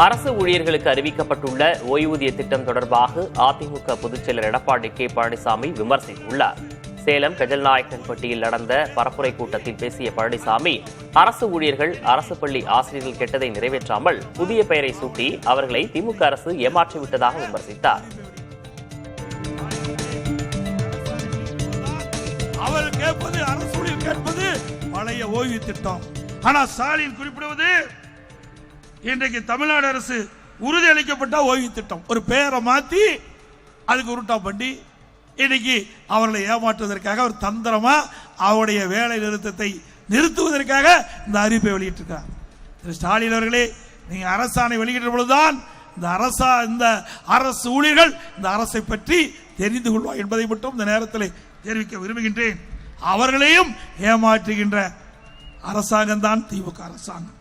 அரசு ஊழியர்களுக்கு அறிவிக்கப்பட்டுள்ள ஓய்வூதிய திட்டம் தொடர்பாக அதிமுக பொதுச்செயலர் எடப்பாடி கே பழனிசாமி விமர்சித்துள்ளார். சேலம் கஜல்நாயக்கன்பட்டியில் நடந்த பரப்புரை கூட்டத்தில் பேசிய பழனிசாமி, அரசு ஊழியர்கள் அரசு பள்ளி ஆசிரியர்கள் கெட்டதை நிறைவேற்றாமல் புதிய பெயரை சூட்டி அவர்களை திமுக அரசு ஏமாற்றிவிட்டதாக விமர்சித்தார். அவர் கேட்பது அரசு ஊழியர் கேட்பது பழைய ஓய்வு திட்டம். ஆனா ஸ்டாலின் குறிப்பிடுவது இன்றைக்கு தமிழ்நாடு அரசு உறுதி அளிக்கப்பட்ட ஓய்வு திட்டம். ஒரு பெயரை மாத்தி அதுக்கு உருட்டா பண்ணி இன்னைக்கு அவர்களை ஏமாற்றுவதற்காக ஒரு தந்திரமா அவருடைய வேலை நிறுத்தத்தை நிறுத்துவதற்காக இந்த அறிவிப்பை வெளியிட்டிருக்கிறார். திரு ஸ்டாலின் அவர்களே, நீங்க அரசாணை வெளியிட்ட பொழுதுதான் இந்த அரசு ஊழியர்கள் இந்த அரசை பற்றி தெரிந்து கொள்வார் என்பதை மட்டும் இந்த நேரத்தில் தெரிவிக்க விரும்புகின்றேன். அவர்களையும் ஏமாற்றுகின்ற அரசாங்கம் தான் திமுக அரசாங்கம்.